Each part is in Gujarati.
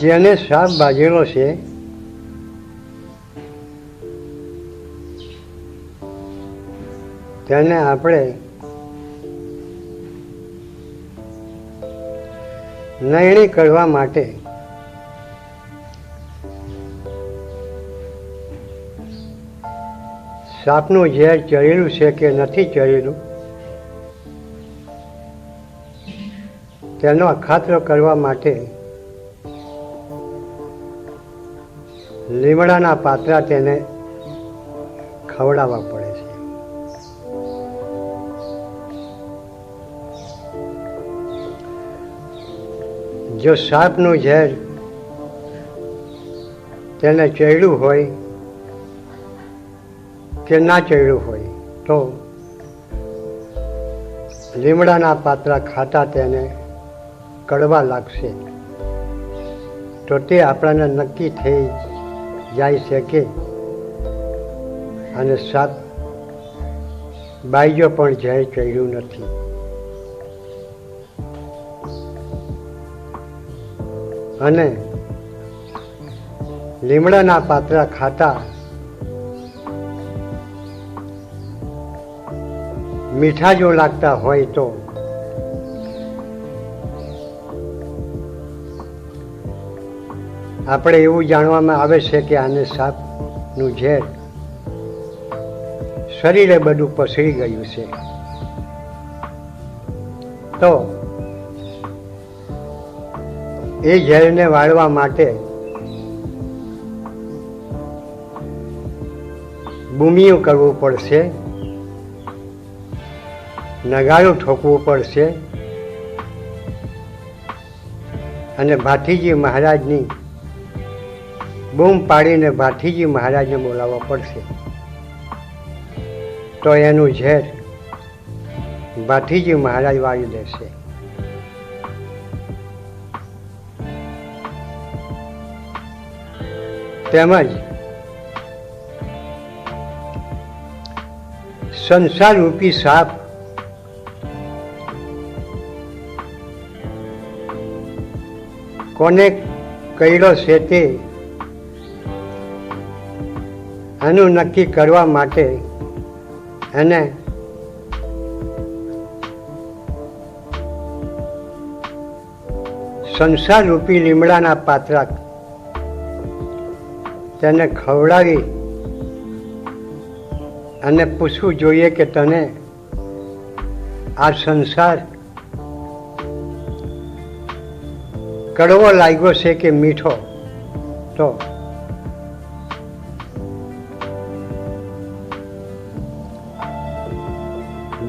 જેને સાપ બાજેલો છે તેને આપણે નયણી કરવા માટે સાપનું ઝેર ચડેલું છે કે નથી ચડેલું તેનો અખાતરો કરવા માટે લીમડાના પાત્રા તેને ખવડાવવા પડે છે. જો સાપનું ઝેર તેને ચડ્યું હોય કે ના ચડ્યું હોય તો લીમડાના પાત્રા ખાતા તેને કડવા લાગશે, તો તે આપણને નક્કી થઈ જાય છે કે અને સાપ બાઈજો પણ ઝેર ચડ્યું નથી. અને લીમડાના પાત્રા ખાતા મીઠા જો લાગતા હોય તો આપણે એવું જાણવામાં આવે છે કે આને સાપનું ઝેર શરીરે બધું પસરી ગયું છે. તો એ ઝેરને વાળવા માટે બૂમિયું કરવું પડશે, નગારું ઠોકવું પડશે અને ભાથીજી મહારાજની બૂમ પાડીને ભાથીજી મહારાજને બોલાવવા પડશે. તો એનું ઝેર ભાથીજી મહારાજ વાળી દેશે. તેમજ સંસાર રૂપી સાપ કોને કર્યો છે તે આનું નક્કી કરવા માટે એને સંસાર રૂપી લીમડાના પાત્રા તેને ખવડાવી અને પૂછવું જોઈએ કે તને આ સંસાર કડવો લાગ્યો છે કે મીઠો. તો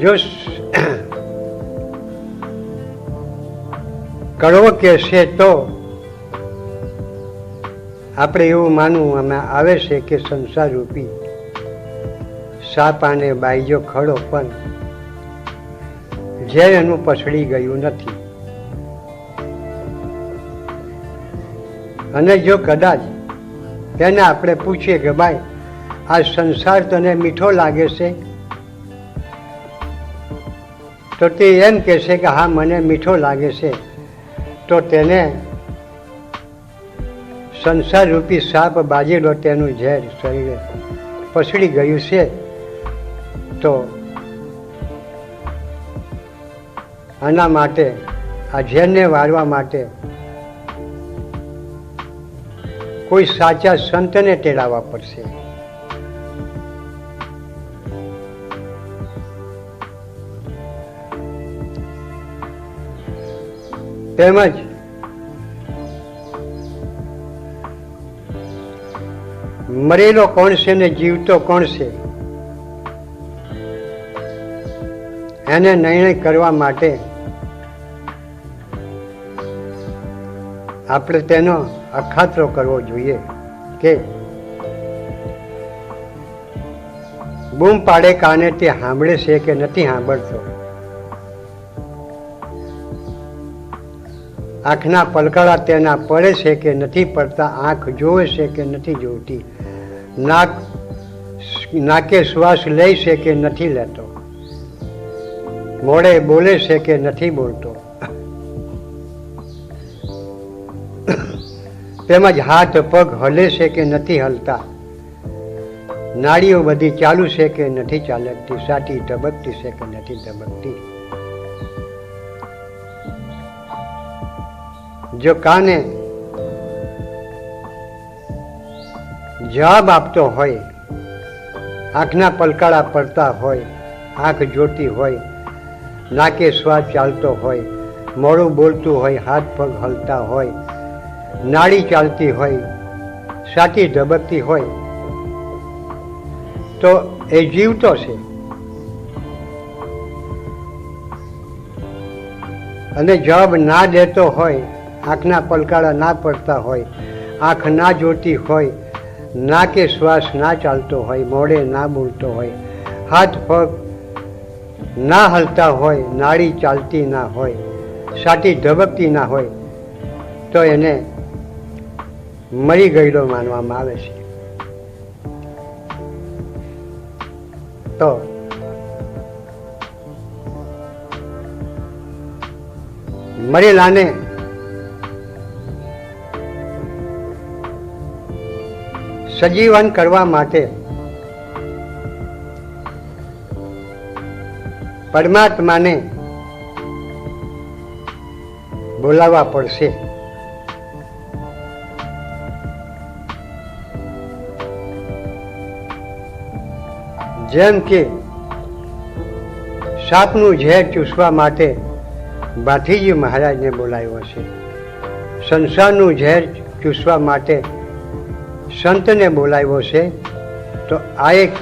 જો કડવો કહેશે તો આપણે એવું માનવું આવે છે કે સંસાર રૂપી સાપ આને બાઈજો ખડો પણ ઝેર એનું પસળી ગયું નથી. અને જો કદાચ તેને આપણે પૂછીએ કે ભાઈ આ સંસાર તને મીઠો લાગે છે, તો તે એમ કહેશે કે હા મને મીઠો લાગે છે, તો તેને સંસાર રૂપી સાપ બાજેલો તેનું ઝેર શરીરે પસળી ગયું છે. તો આના માટે આ ઝેરને વાળવા માટે કોઈ સાચા સંતને તેડાવવા પડશે. તેમજ મરેલો કોણ છે ને જીવતો કોણ છે એને નિર્ણય કરવા માટે આપણે તેનો અખાતરો કરવો જોઈએ કે બૂમ પાડે કાને તે સાંભળે છે કે નથી સાંભળતો, આંખના પલકારા તેના પડે છે કે નથી પડતા, આંખ જોવે છે કે નથી જોતી, નાકે શ્વાસ લે છે કે નથી લેતો, મોડે બોલે છે કે નથી બોલતો. તેમજ હાથ પગ હલે છે કે નથી હલતા, નાડીઓ બધી ચાલુ છે કે નથી ચાલતી, સાટી ધબકતી છે કે નથી ધબકતી. જો કાને જવાબ આપતો હોય, આંખના પલકારા પડતા હોય, આંખ જોતી હોય, નાકે શ્વાસ ચાલતો હોય, મોડું બોલતું હોય, હાથ પગ હલતા હોય, નાડી ચાલતી હોય, સાટી ધબકતી હોય, તો એ જીવતો છે. અને જવાબ ના દેતો હોય, આંખના પલકારા ના પડતા હોય, આંખ ના જોતી હોય, નાકે શ્વાસ ના ચાલતો હોય, મોઢે ના બોલતો હોય, હાથ પગ ના હલતા હોય, નાડી ચાલતી ના હોય, સાટી ધબકતી ના હોય, તો એને મરી ગયેલો માનવામાં આવે છે. તો મરેલાને સજીવન કરવા માટે પરમાત્માને બોલાવવા પડશે. જેમ કે સાપનું ઝેર ચૂસવા માટે ભાથીજી મહારાજને બોલાવ્યો છે, સંસારનું ઝેર ચૂસવા માટે સંતને બોલાવ્યો છે, તો આ એક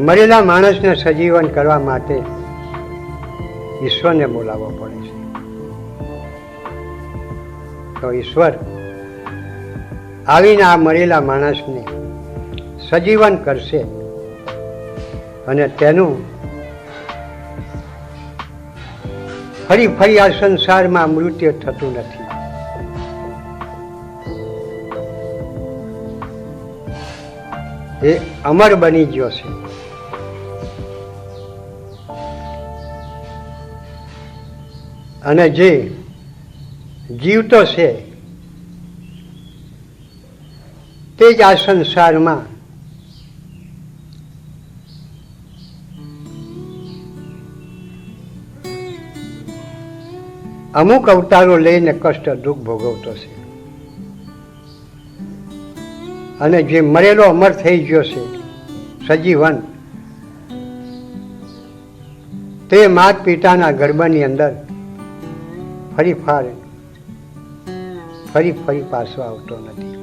મરેલા માણસને સજીવન કરવા માટે ઈશ્વરને બોલાવવો પડે છે. તો ઈશ્વર આવીને આ મરેલા માણસને સજીવન કરશે અને તેનું ફરી ફરી આ સંસારમાં મૃત્યુ થતું નથી. એ અમર બની ગયો છે. અને જે જીવતો છે તે જ આ સંસારમાં અમુક અવતારો લઈને કષ્ટ દુઃખ ભોગવતો છે. અને જે મરેલો અમર થઈ ગયો છે સજીવન, તે માત પિતાના ગર્ભની અંદર ફરી પાછો આવતો નથી.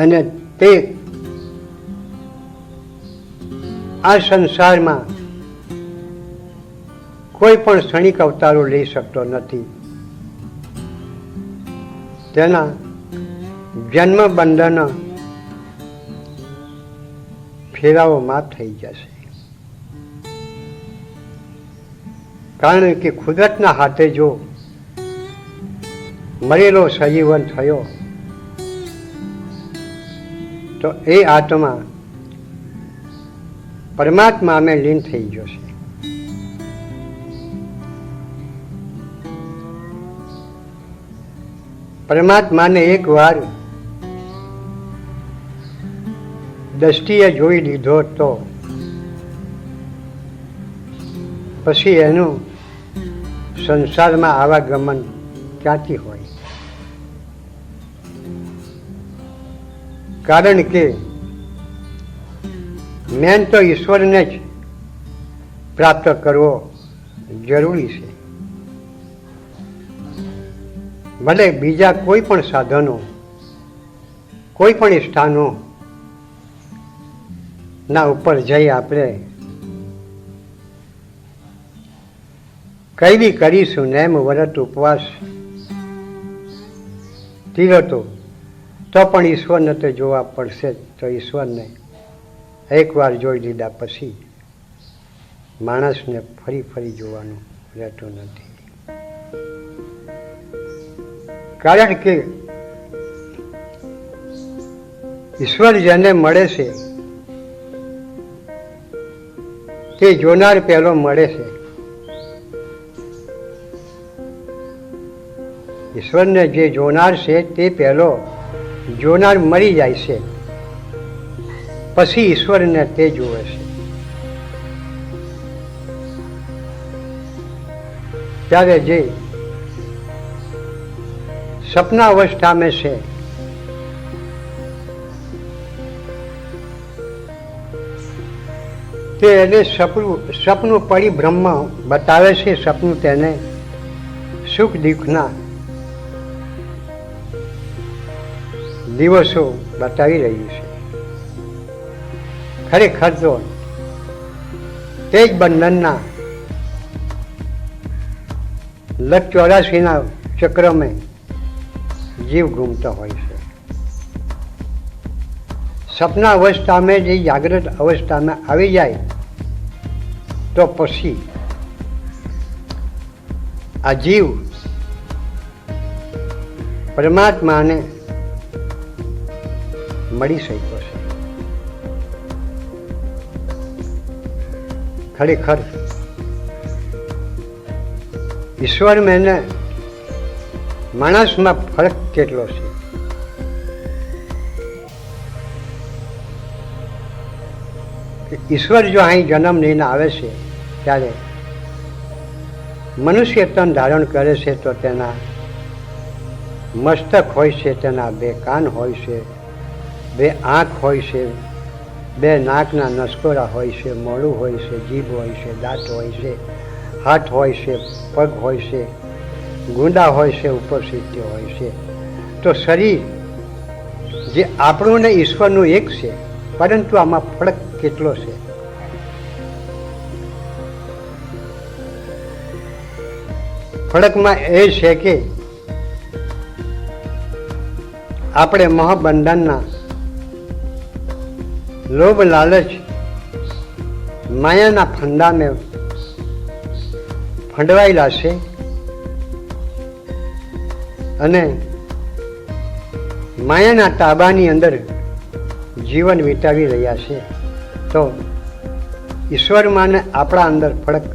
અને તે આ સંસારમાં કોઈ પણ ક્ષણિક અવતારો લઈ શકતો નથી. તેના જન્મ બંધન ફેરાવો માફ થઈ જશે. કારણ કે કુદરતના હાથે જો મરેલો સજીવન થયો તો એ આત્મા પરમાત્મામાં લીન થઈ જશે. પરમાત્માને એક વાર દ્રષ્ટિએ જોઈ લીધો તો પછી એનું સંસારમાં આવાગમન ક્યાંથી હોય? કારણ કે મેન તો ઈશ્વરને જ પ્રાપ્ત કરવો જરૂરી છે. ભલે બીજા કોઈ પણ સાધનો, કોઈ પણ સ્થાનો ના ઉપર જઈ આપણે કઈ બી કરીશું, નેમ વ્રત ઉપવાસ તીરતો, તો પણ ઈશ્વરને તો જોવા પડશે. તો ઈશ્વરને એકવાર જોઈ લીધા પછી માણસને ફરી જોવાનું રહેતું નથી. કારણ કે ઈશ્વર જેને મળે છે તે જોનાર પહેલો મળે છે. ઈશ્વરને જે જોનાર છે તે પહેલો જોનાર મરી જાય છે, પછી ઈશ્વરને તે જુએ છે. ત્યારે જે સપના અવસ્થામાં છે તે એને સપનું પરિબ્રહ્મ બતાવે છે. સપનું તેને સુખ દુઃખના દિવસો બતાવી રહ્યું છે. ખરેખર તો તે જ બંધનના લખ 84ના ચક્રમાં જીવ ઘૂમતો હોય છે. સપના અવસ્થામાં જે જાગ્રત અવસ્થામાં આવી જાય તો પછી આ જીવ પરમાત્માને મળી શક્યો છે. ખરેખર ઈશ્વર મેને માણસમાં ફરક કેટલો છે. ઈશ્વર જો અહીં જન્મ લઈને આવે છે ત્યારે મનુષ્ય તન ધારણ કરે છે તો તેના મસ્તક હોય છે, તેના 2 કાન હોય છે, 2 આંખ હોય છે, 2 નાકના નસકોરા હોય છે, મોઢું હોય છે, જીભ હોય છે, દાંત હોય છે, હાથ હોય છે, પગ હોય છે, ગુંડા હોય છે, ઉપસ્થિતિ હોય છે. તો શરીર જે આપણું ને ઈશ્વરનું એક છે, પરંતુ આમાં ફરક કેટલો છે. ફરકમાં એ છે કે આપણે મહાબંધનના લોભ લાલચ માયાના ફંદામાં ફંડવાયેલા છે અને માયાના તાબાની અંદર જીવન વિતાવી રહ્યા છે. તો ઈશ્વરમાં ને આપણા અંદર ફરક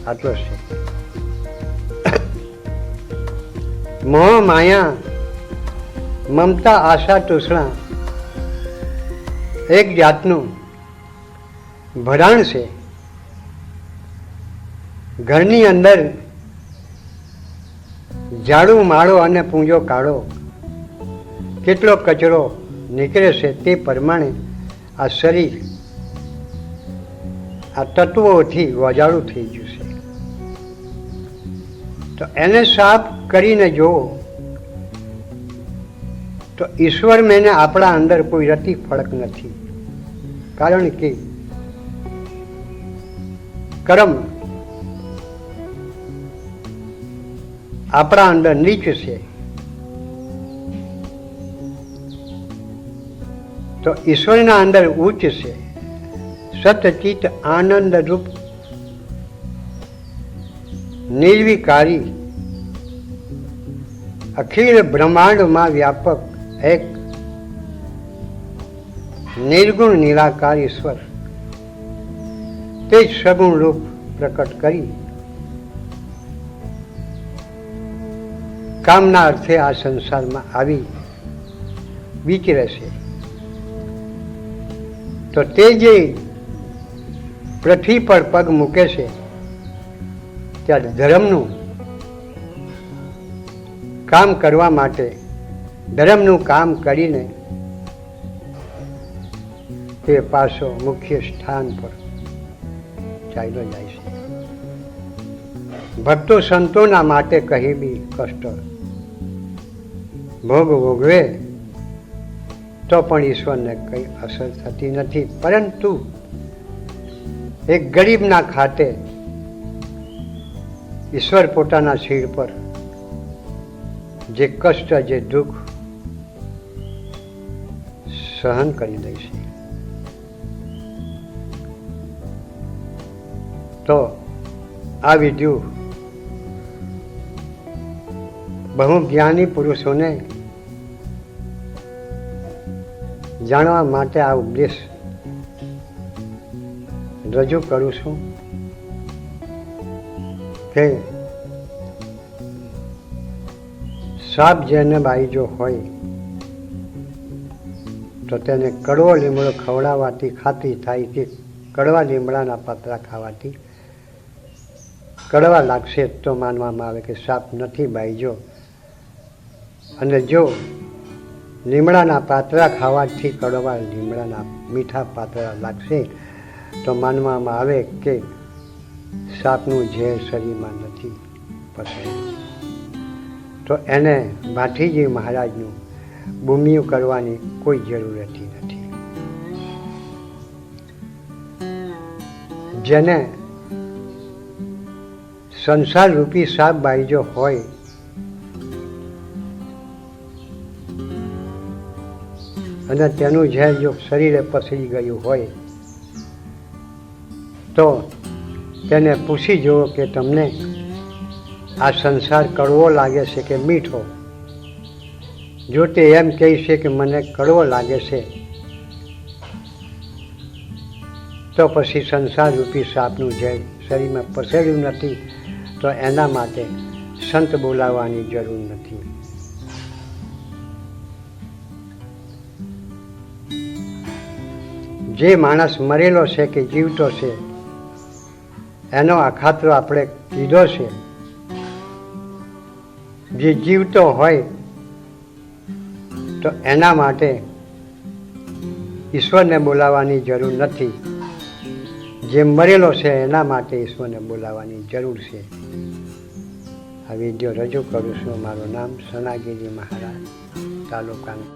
આટલો છે. મોહ માયા મમતા આશા તૃષ્ણા એક જાતનું ભરાણ છે. ઘરની અંદર ઝાડુ માળો અને પૂંજો કાઢો કેટલો કચરો નીકળે છે તે પ્રમાણે આ શરીર આ તત્વોથી વજાળું થઈ ગયું છે. તો એને સાફ કરીને જુઓ તો ઈશ્વર મેને આપણા અંદર કોઈ રતિ ફરક નથી. કારણ કે કર્મ આપણા અંદર નીચ છે તો ઈશ્વરના અંદર ઉચ્ચ છે. સતચિત આનંદ રૂપ નિર્વિકારી અખિલ બ્રહ્માંડમાં વ્યાપક એક નિર્ગુણ નિરાકાર ઈશ્વર તે જ સગુણ રૂપ પ્રકટ કરી કામના અર્થે આ સંસારમાં આવી વિચરે છે. તો તે જે પૃથ્વી પર પગ મૂકે છે ત્યારે ધર્મનું કામ કરવા માટે ધર્મનું કામ કરીને તે પાછો મુખ્ય સ્થાન પર ચાલ્યો જાય છે. ભક્તો સંતોના માટે કહી બી કષ્ટ ભોગ ભોગવે તો પણ ઈશ્વરને કંઈ અસર થતી નથી. પરંતુ એક ગરીબના ખાતે ઈશ્વર પોતાના શિર પર જે કષ્ટ જે દુઃખ સહન કરી દે છે. તો આ વિધિ બહુ જ્ઞાની પુરુષોને જાણવા માટે આ ઉપદેશ રજૂ કરું છું કે સાપ જેને બાઈજો હોય તો તેને કડવો લીમડો ખવડાવવાથી ખાતરી થાય કે કડવા લીમડાના પાતરા ખાવાથી કડવા લાગશે તો માનવામાં આવે કે સાપ નથી બાઈજો. અને જો લીમડાના પાતરા ખાવાથી કડવા લીમડાના મીઠા પાતરા લાગશે તો માનવામાં આવે કે સાપનું ઝેર શરીરમાં નથી પસરેલું. તો એને ભાઠીજી મહારાજનું બૂમિયું કરવાની કોઈ જરૂરત નથી. જેને સંસાર રૂપી સાપ બાઈજો હોય અને તેનું ઝેર જો શરીરે પસરી ગયું હોય તો તેને પૂછી જુઓ કે તમને આ સંસાર કડવો લાગે છે કે મીઠો. જો તે એમ કહે છે કે મને કડવો લાગે છે તો પછી સંસાર રૂપી સાપનું ઝેર શરીરમાં પસર્યું નથી તો એના માટે સંત બોલાવવાની જરૂર નથી. જે માણસ મરેલો છે કે જીવતો છે એનો અખાતરો આપણે કીધો છે. જે જીવતો હોય તો એના માટે ઈશ્વરને બોલાવવાની જરૂર નથી. જે મરેલો છે એના માટે ઈશ્વરને બોલાવવાની જરૂર છે. આ વિડીયો રજૂ કરું છું. મારું નામ સનાગીરી મહારાજ, તાલુકાનું